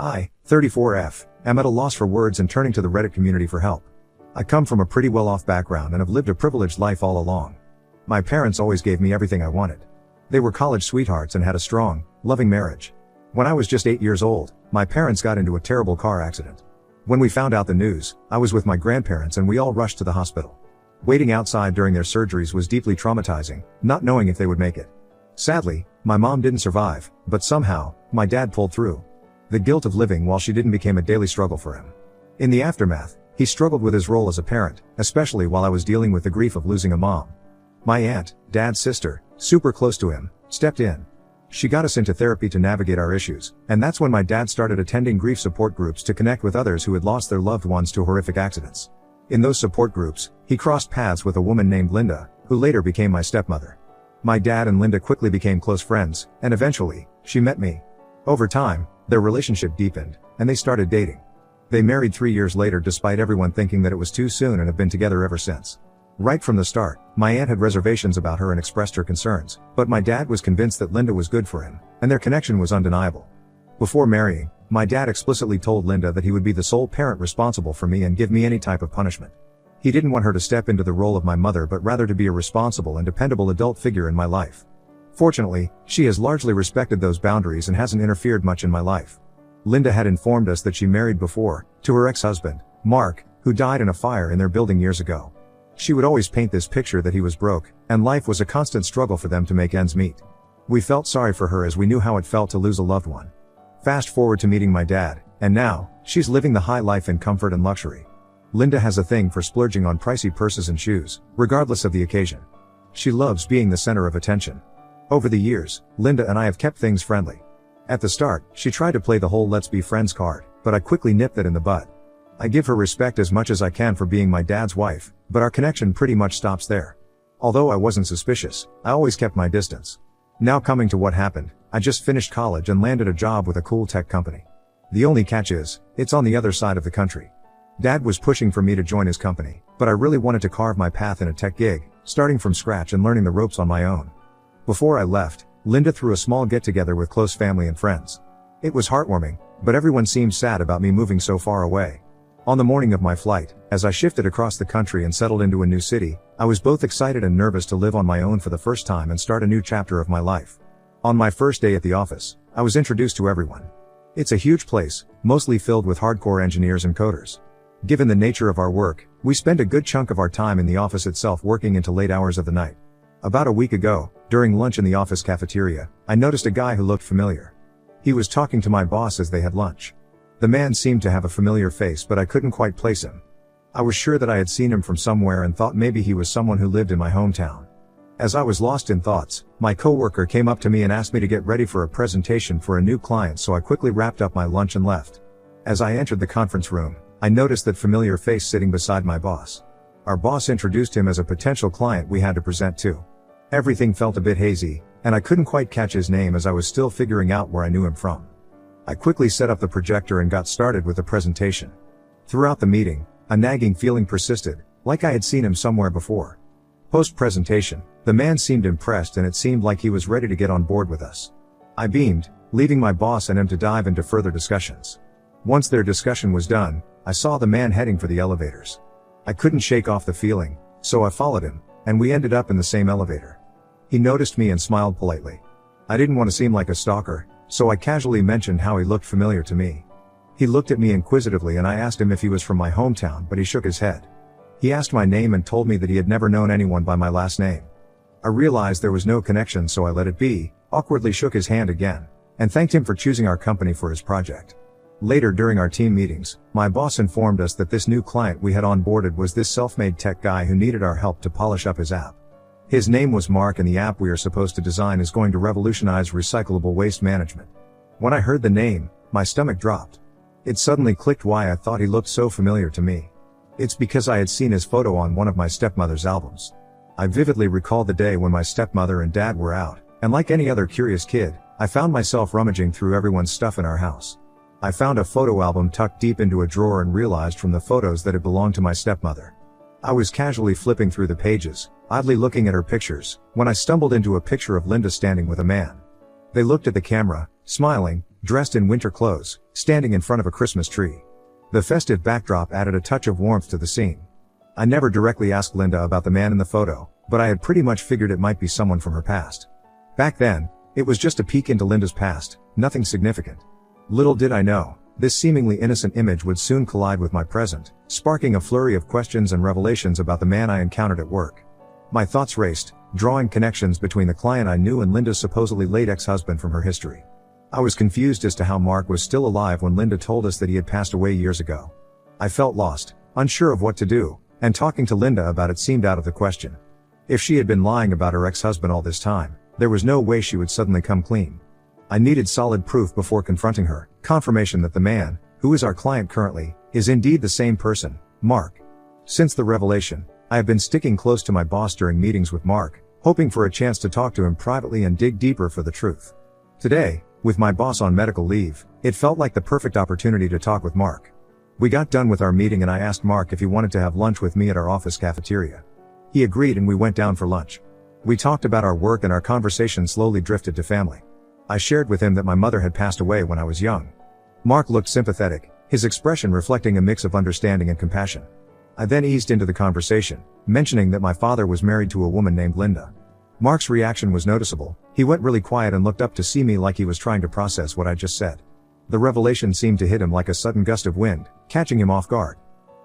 I, 34F, am at a loss for words and turning to the Reddit community for help. I come from a pretty well-off background and have lived a privileged life all along. My parents always gave me everything I wanted. They were college sweethearts and had a strong, loving marriage. When I was just 8 years old, my parents got into a terrible car accident. When we found out the news, I was with my grandparents and we all rushed to the hospital. Waiting outside during their surgeries was deeply traumatizing, not knowing if they would make it. Sadly, my mom didn't survive, but somehow, my dad pulled through. The guilt of living while she didn't became a daily struggle for him. In the aftermath, he struggled with his role as a parent, especially while I was dealing with the grief of losing a mom. My aunt, dad's sister, super close to him, stepped in. She got us into therapy to navigate our issues, and that's when my dad started attending grief support groups to connect with others who had lost their loved ones to horrific accidents. In those support groups, he crossed paths with a woman named Linda, who later became my stepmother. My dad and Linda quickly became close friends, and eventually, she met me. Over time, their relationship deepened, and they started dating. They married 3 years later despite everyone thinking that it was too soon and have been together ever since. Right from the start, my aunt had reservations about her and expressed her concerns, but my dad was convinced that Linda was good for him, and their connection was undeniable. Before marrying, my dad explicitly told Linda that he would be the sole parent responsible for me and give me any type of punishment. He didn't want her to step into the role of my mother but rather to be a responsible and dependable adult figure in my life. Fortunately, she has largely respected those boundaries and hasn't interfered much in my life. Linda had informed us that she married before, to her ex-husband, Mark, who died in a fire in their building years ago. She would always paint this picture that he was broke, and life was a constant struggle for them to make ends meet. We felt sorry for her as we knew how it felt to lose a loved one. Fast forward to meeting my dad, and now, she's living the high life in comfort and luxury. Linda has a thing for splurging on pricey purses and shoes, regardless of the occasion. She loves being the center of attention. Over the years, Linda and I have kept things friendly. At the start, she tried to play the whole let's be friends card, but I quickly nipped that in the bud. I give her respect as much as I can for being my dad's wife, but our connection pretty much stops there. Although I wasn't suspicious, I always kept my distance. Now coming to what happened, I just finished college and landed a job with a cool tech company. The only catch is, it's on the other side of the country. Dad was pushing for me to join his company, but I really wanted to carve my path in a tech gig, starting from scratch and learning the ropes on my own. Before I left, Linda threw a small get-together with close family and friends. It was heartwarming, but everyone seemed sad about me moving so far away. On the morning of my flight, as I shifted across the country and settled into a new city, I was both excited and nervous to live on my own for the first time and start a new chapter of my life. On my first day at the office, I was introduced to everyone. It's a huge place, mostly filled with hardcore engineers and coders. Given the nature of our work, we spend a good chunk of our time in the office itself working into late hours of the night. About a week ago, during lunch in the office cafeteria, I noticed a guy who looked familiar. He was talking to my boss as they had lunch. The man seemed to have a familiar face but I couldn't quite place him. I was sure that I had seen him from somewhere and thought maybe he was someone who lived in my hometown. As I was lost in thoughts, my coworker came up to me and asked me to get ready for a presentation for a new client, so I quickly wrapped up my lunch and left. As I entered the conference room, I noticed that familiar face sitting beside my boss. Our boss introduced him as a potential client we had to present to. Everything felt a bit hazy, and I couldn't quite catch his name as I was still figuring out where I knew him from. I quickly set up the projector and got started with the presentation. Throughout the meeting, a nagging feeling persisted, like I had seen him somewhere before. Post-presentation, the man seemed impressed and it seemed like he was ready to get on board with us. I beamed, leaving my boss and him to dive into further discussions. Once their discussion was done, I saw the man heading for the elevators. I couldn't shake off the feeling, so I followed him, and we ended up in the same elevator. He noticed me and smiled politely. I didn't want to seem like a stalker, so I casually mentioned how he looked familiar to me. He looked at me inquisitively and I asked him if he was from my hometown, but he shook his head. He asked my name and told me that he had never known anyone by my last name. I realized there was no connection, so I let it be, awkwardly shook his hand again, and thanked him for choosing our company for his project. Later during our team meetings, my boss informed us that this new client we had onboarded was this self-made tech guy who needed our help to polish up his app. His name was Mark and the app we are supposed to design is going to revolutionize recyclable waste management. When I heard the name, my stomach dropped. It suddenly clicked why I thought he looked so familiar to me. It's because I had seen his photo on one of my stepmother's albums. I vividly recalled the day when my stepmother and dad were out, and like any other curious kid, I found myself rummaging through everyone's stuff in our house. I found a photo album tucked deep into a drawer and realized from the photos that it belonged to my stepmother. I was casually flipping through the pages, oddly looking at her pictures, when I stumbled into a picture of Linda standing with a man. They looked at the camera, smiling, dressed in winter clothes, standing in front of a Christmas tree. The festive backdrop added a touch of warmth to the scene. I never directly asked Linda about the man in the photo, but I had pretty much figured it might be someone from her past. Back then, it was just a peek into Linda's past, nothing significant. Little did I know, this seemingly innocent image would soon collide with my present, sparking a flurry of questions and revelations about the man I encountered at work. My thoughts raced, drawing connections between the client I knew and Linda's supposedly late ex-husband from her history. I was confused as to how Mark was still alive when Linda told us that he had passed away years ago. I felt lost, unsure of what to do, and talking to Linda about it seemed out of the question. If she had been lying about her ex-husband all this time, there was no way she would suddenly come clean. I needed solid proof before confronting her, confirmation that the man, who is our client currently, is indeed the same person, Mark. Since the revelation, I have been sticking close to my boss during meetings with Mark, hoping for a chance to talk to him privately and dig deeper for the truth. Today, with my boss on medical leave, it felt like the perfect opportunity to talk with Mark. We got done with our meeting and I asked Mark if he wanted to have lunch with me at our office cafeteria. He agreed and we went down for lunch. We talked about our work and our conversation slowly drifted to family. I shared with him that my mother had passed away when I was young. Mark looked sympathetic, his expression reflecting a mix of understanding and compassion. I then eased into the conversation, mentioning that my father was married to a woman named Linda. Mark's reaction was noticeable. He went really quiet and looked up to see me like he was trying to process what I just said. The revelation seemed to hit him like a sudden gust of wind, catching him off guard.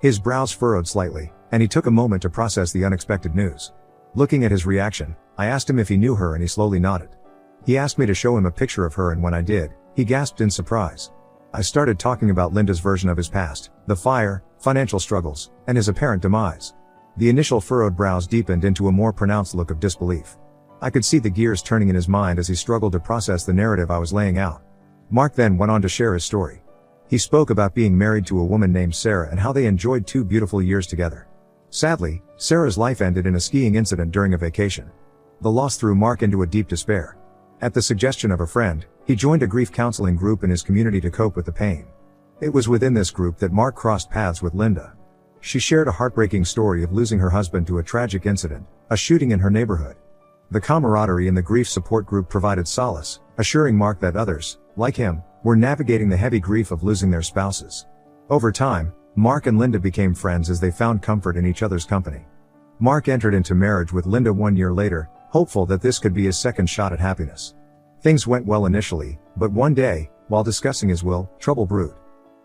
His brows furrowed slightly, and he took a moment to process the unexpected news. Looking at his reaction, I asked him if he knew her and he slowly nodded. He asked me to show him a picture of her and when I did, he gasped in surprise. I started talking about Linda's version of his past, the fire, financial struggles, and his apparent demise. The initial furrowed brows deepened into a more pronounced look of disbelief. I could see the gears turning in his mind as he struggled to process the narrative I was laying out. Mark then went on to share his story. He spoke about being married to a woman named Sarah and how they enjoyed 2 beautiful years together. Sadly, Sarah's life ended in a skiing incident during a vacation. The loss threw Mark into a deep despair. At the suggestion of a friend, he joined a grief counseling group in his community to cope with the pain. It was within this group that Mark crossed paths with Linda. She shared a heartbreaking story of losing her husband to a tragic incident, a shooting in her neighborhood. The camaraderie in the grief support group provided solace, assuring Mark that others, like him, were navigating the heavy grief of losing their spouses. Over time, Mark and Linda became friends as they found comfort in each other's company. Mark entered into marriage with Linda 1 year later, hopeful that this could be his second shot at happiness. Things went well initially, but one day, while discussing his will, trouble brewed.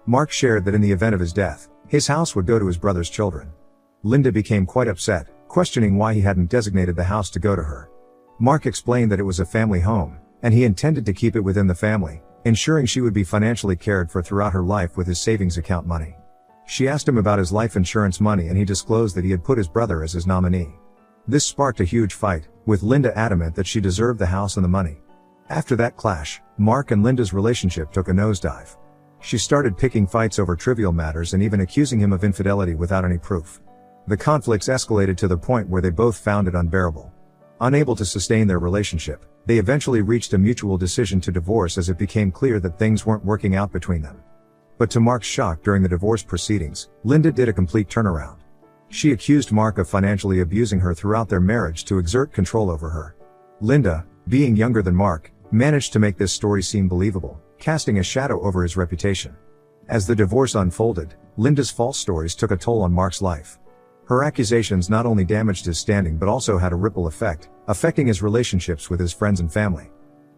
Mark shared that in the event of his death, his house would go to his brother's children. Linda became quite upset, questioning why he hadn't designated the house to go to her. Mark explained that it was a family home, and he intended to keep it within the family, ensuring she would be financially cared for throughout her life with his savings account money. She asked him about his life insurance money and he disclosed that he had put his brother as his nominee. This sparked a huge fight, with Linda adamant that she deserved the house and the money. After that clash, Mark and Linda's relationship took a nosedive. She started picking fights over trivial matters and even accusing him of infidelity without any proof. The conflicts escalated to the point where they both found it unbearable. Unable to sustain their relationship, they eventually reached a mutual decision to divorce as it became clear that things weren't working out between them. But to Mark's shock during the divorce proceedings, Linda did a complete turnaround. She accused Mark of financially abusing her throughout their marriage to exert control over her. Linda, being younger than Mark, managed to make this story seem believable, casting a shadow over his reputation. As the divorce unfolded, Linda's false stories took a toll on Mark's life. Her accusations not only damaged his standing but also had a ripple effect, affecting his relationships with his friends and family.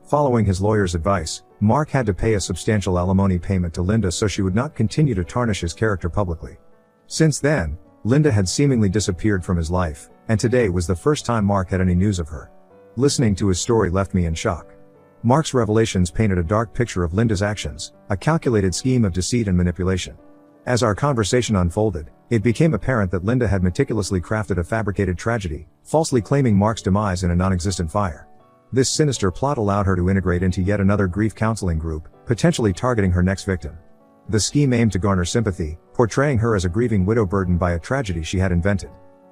Following his lawyer's advice, Mark had to pay a substantial alimony payment to Linda so she would not continue to tarnish his character publicly. Since then, Linda had seemingly disappeared from his life, and today was the first time Mark had any news of her. Listening to his story left me in shock. Mark's revelations painted a dark picture of Linda's actions, a calculated scheme of deceit and manipulation. As our conversation unfolded, it became apparent that Linda had meticulously crafted a fabricated tragedy, falsely claiming Mark's demise in a non-existent fire. This sinister plot allowed her to integrate into yet another grief counseling group, potentially targeting her next victim. The scheme aimed to garner sympathy, portraying her as a grieving widow burdened by a tragedy she had invented.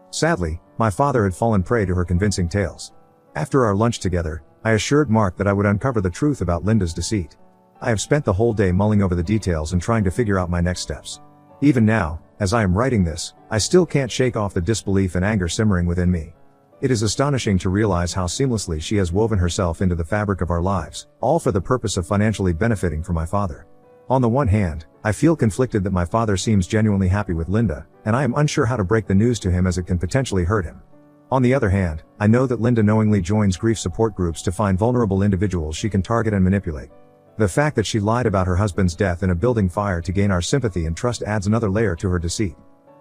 Sadly, my father had fallen prey to her convincing tales. After our lunch together, I assured Mark that I would uncover the truth about Linda's deceit. I have spent the whole day mulling over the details and trying to figure out my next steps. Even now, as I am writing this, I still can't shake off the disbelief and anger simmering within me. It is astonishing to realize how seamlessly she has woven herself into the fabric of our lives, all for the purpose of financially benefiting from my father. On the one hand, I feel conflicted that my father seems genuinely happy with Linda, and I am unsure how to break the news to him as it can potentially hurt him. On the other hand, I know that Linda knowingly joins grief support groups to find vulnerable individuals she can target and manipulate. The fact that she lied about her husband's death in a building fire to gain our sympathy and trust adds another layer to her deceit.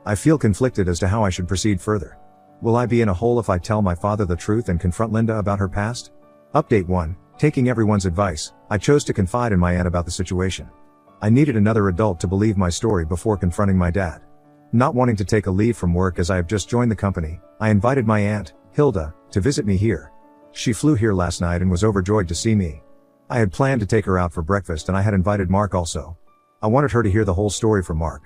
I feel conflicted as to how I should proceed further. Will I be in a hole if I tell my father the truth and confront Linda about her past? Update 1. Taking everyone's advice, I chose to confide in my aunt about the situation. I needed another adult to believe my story before confronting my dad. Not wanting to take a leave from work as I have just joined the company, I invited my aunt, Hilda, to visit me here. She flew here last night and was overjoyed to see me. I had planned to take her out for breakfast and I had invited Mark also. I wanted her to hear the whole story from Mark.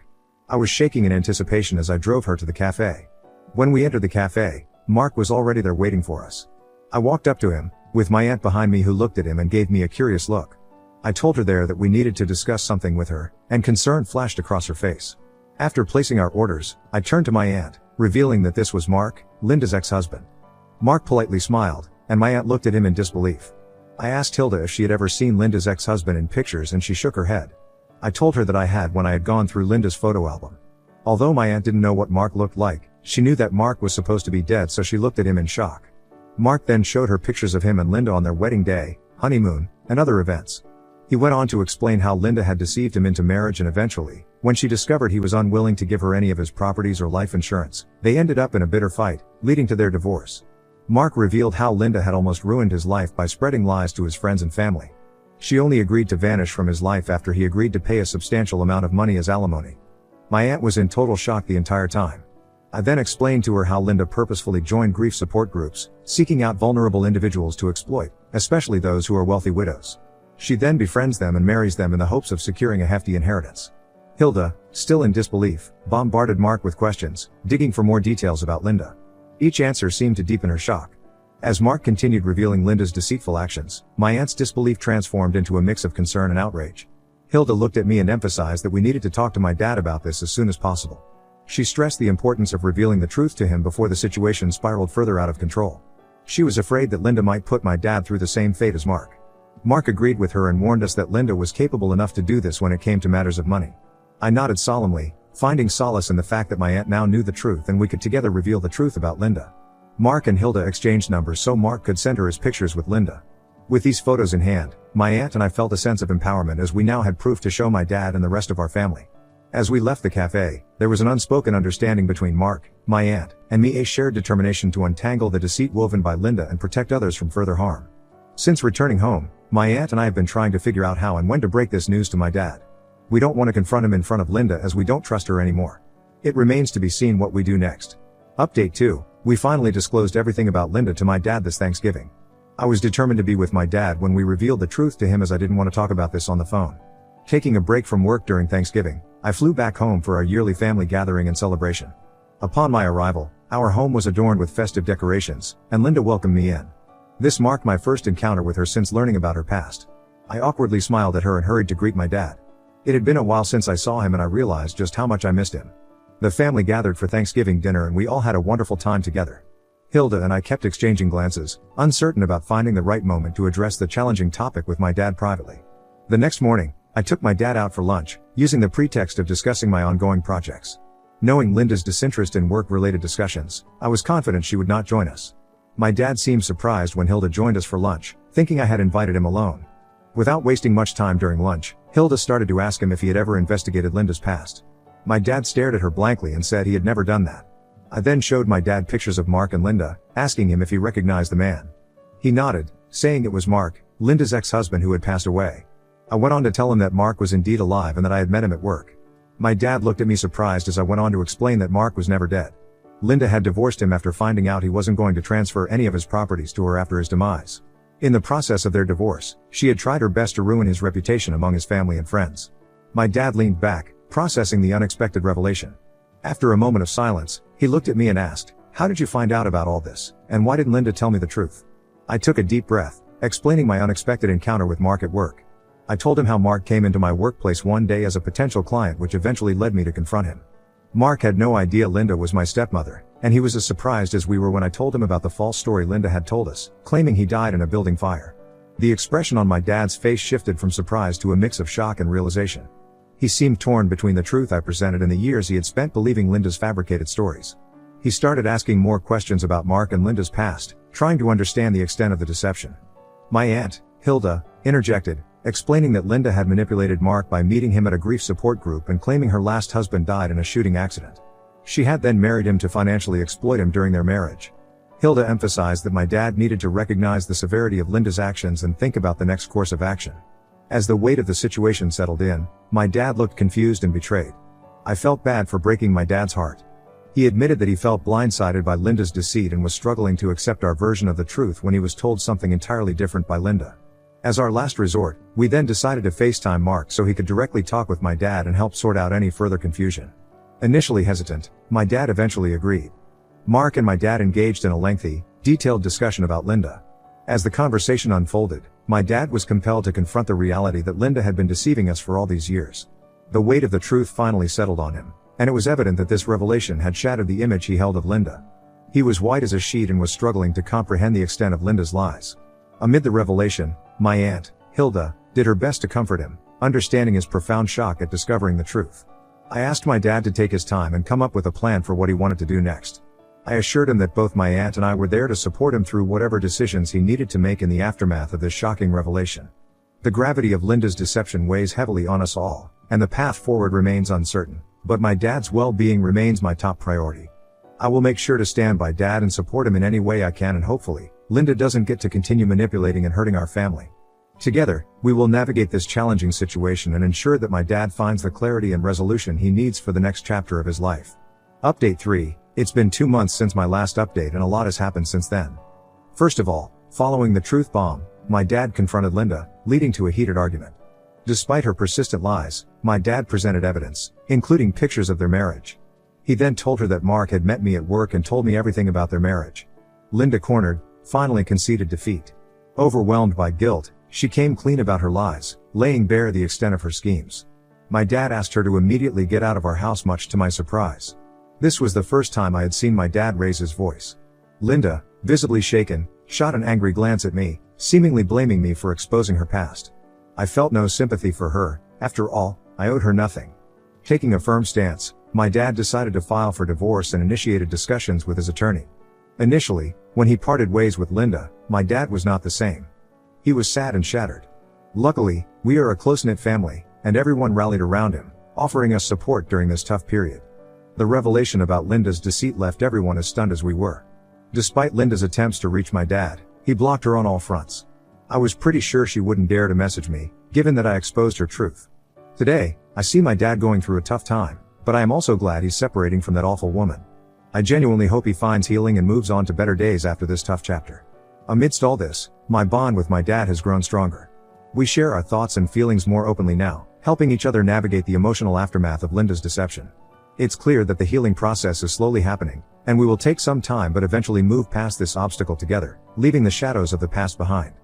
I was shaking in anticipation as I drove her to the cafe. When we entered the cafe, Mark was already there waiting for us. I walked up to him, with my aunt behind me who looked at him and gave me a curious look. I told her there that we needed to discuss something with her, and concern flashed across her face. After placing our orders, I turned to my aunt, revealing that this was Mark, Linda's ex-husband. Mark politely smiled, and my aunt looked at him in disbelief. I asked Hilda if she had ever seen Linda's ex-husband in pictures and she shook her head. I told her that I had when I had gone through Linda's photo album. Although my aunt didn't know what Mark looked like, she knew that Mark was supposed to be dead, so she looked at him in shock. Mark then showed her pictures of him and Linda on their wedding day, honeymoon, and other events. He went on to explain how Linda had deceived him into marriage and eventually, when she discovered he was unwilling to give her any of his properties or life insurance, they ended up in a bitter fight, leading to their divorce. Mark revealed how Linda had almost ruined his life by spreading lies to his friends and family. She only agreed to vanish from his life after he agreed to pay a substantial amount of money as alimony. My aunt was in total shock the entire time. I then explained to her how Linda purposefully joined grief support groups, seeking out vulnerable individuals to exploit, especially those who are wealthy widows. She then befriends them and marries them in the hopes of securing a hefty inheritance. Hilda, still in disbelief, bombarded Mark with questions, digging for more details about Linda. Each answer seemed to deepen her shock. As Mark continued revealing Linda's deceitful actions, my aunt's disbelief transformed into a mix of concern and outrage. Hilda looked at me and emphasized that we needed to talk to my dad about this as soon as possible. She stressed the importance of revealing the truth to him before the situation spiraled further out of control. She was afraid that Linda might put my dad through the same fate as Mark. Mark agreed with her and warned us that Linda was capable enough to do this when it came to matters of money. I nodded solemnly, finding solace in the fact that my aunt now knew the truth and we could together reveal the truth about Linda. Mark and Hilda exchanged numbers so Mark could send her his pictures with Linda. With these photos in hand, my aunt and I felt a sense of empowerment as we now had proof to show my dad and the rest of our family. As we left the cafe, there was an unspoken understanding between Mark, my aunt, and me, a shared determination to untangle the deceit woven by Linda and protect others from further harm. Since returning home, my aunt and I have been trying to figure out how and when to break this news to my dad. We don't want to confront him in front of Linda as we don't trust her anymore. It remains to be seen what we do next. Update 2. We finally disclosed everything about Linda to my dad this Thanksgiving. I was determined to be with my dad when we revealed the truth to him as I didn't want to talk about this on the phone. Taking a break from work during Thanksgiving, I flew back home for our yearly family gathering and celebration. Upon my arrival, our home was adorned with festive decorations, and Linda welcomed me in. This marked my first encounter with her since learning about her past. I awkwardly smiled at her and hurried to greet my dad. It had been a while since I saw him and I realized just how much I missed him. The family gathered for Thanksgiving dinner and we all had a wonderful time together. Hilda and I kept exchanging glances, uncertain about finding the right moment to address the challenging topic with my dad privately. The next morning, I took my dad out for lunch, using the pretext of discussing my ongoing projects. Knowing Linda's disinterest in work-related discussions, I was confident she would not join us. My dad seemed surprised when Hilda joined us for lunch, thinking I had invited him alone. Without wasting much time during lunch, Hilda started to ask him if he had ever investigated Linda's past. My dad stared at her blankly and said he had never done that. I then showed my dad pictures of Mark and Linda, asking him if he recognized the man. He nodded, saying it was Mark, Linda's ex-husband who had passed away. I went on to tell him that Mark was indeed alive and that I had met him at work. My dad looked at me surprised as I went on to explain that Mark was never dead. Linda had divorced him after finding out he wasn't going to transfer any of his properties to her after his demise. In the process of their divorce, she had tried her best to ruin his reputation among his family and friends. My dad leaned back, processing the unexpected revelation. After a moment of silence, he looked at me and asked, "How did you find out about all this, and why didn't Linda tell me the truth?" I took a deep breath, explaining my unexpected encounter with Mark at work. I told him how Mark came into my workplace one day as a potential client, which eventually led me to confront him. Mark had no idea Linda was my stepmother, and he was as surprised as we were when I told him about the false story Linda had told us, claiming he died in a building fire. The expression on my dad's face shifted from surprise to a mix of shock and realization. He seemed torn between the truth I presented and the years he had spent believing Linda's fabricated stories. He started asking more questions about Mark and Linda's past, trying to understand the extent of the deception. My aunt, Hilda, interjected, explaining that Linda had manipulated Mark by meeting him at a grief support group and claiming her last husband died in a shooting accident. She had then married him to financially exploit him during their marriage. Hilda emphasized that my dad needed to recognize the severity of Linda's actions and think about the next course of action. As the weight of the situation settled in, my dad looked confused and betrayed. I felt bad for breaking my dad's heart. He admitted that he felt blindsided by Linda's deceit and was struggling to accept our version of the truth when he was told something entirely different by Linda. As our last resort, we then decided to FaceTime Mark so he could directly talk with my dad and help sort out any further confusion. Initially hesitant, my dad eventually agreed. Mark and my dad engaged in a lengthy, detailed discussion about Linda. As the conversation unfolded, my dad was compelled to confront the reality that Linda had been deceiving us for all these years. The weight of the truth finally settled on him, and it was evident that this revelation had shattered the image he held of Linda. He was white as a sheet and was struggling to comprehend the extent of Linda's lies. Amid the revelation, my aunt, Hilda, did her best to comfort him, understanding his profound shock at discovering the truth. I asked my dad to take his time and come up with a plan for what he wanted to do next. I assured him that both my aunt and I were there to support him through whatever decisions he needed to make in the aftermath of this shocking revelation. The gravity of Linda's deception weighs heavily on us all, and the path forward remains uncertain, but my dad's well-being remains my top priority. I will make sure to stand by Dad and support him in any way I can, and hopefully, Linda doesn't get to continue manipulating and hurting our family. Together, we will navigate this challenging situation and ensure that my dad finds the clarity and resolution he needs for the next chapter of his life. Update 3. It's been 2 months since my last update and a lot has happened since then. First of all, following the truth bomb, my dad confronted Linda, leading to a heated argument. Despite her persistent lies, my dad presented evidence, including pictures of their marriage. He then told her that Mark had met me at work and told me everything about their marriage. Linda, cornered, finally conceded defeat. Overwhelmed by guilt, she came clean about her lies, laying bare the extent of her schemes. My dad asked her to immediately get out of our house, much to my surprise. This was the first time I had seen my dad raise his voice. Linda, visibly shaken, shot an angry glance at me, seemingly blaming me for exposing her past. I felt no sympathy for her. After all, I owed her nothing. Taking a firm stance, my dad decided to file for divorce and initiated discussions with his attorney. Initially, when he parted ways with Linda, my dad was not the same. He was sad and shattered. Luckily, we are a close-knit family, and everyone rallied around him, offering us support during this tough period. The revelation about Linda's deceit left everyone as stunned as we were. Despite Linda's attempts to reach my dad, he blocked her on all fronts. I was pretty sure she wouldn't dare to message me, given that I exposed her truth. Today, I see my dad going through a tough time, but I am also glad he's separating from that awful woman. I genuinely hope he finds healing and moves on to better days after this tough chapter. Amidst all this, my bond with my dad has grown stronger. We share our thoughts and feelings more openly now, helping each other navigate the emotional aftermath of Linda's deception. It's clear that the healing process is slowly happening, and we will take some time but eventually move past this obstacle together, leaving the shadows of the past behind.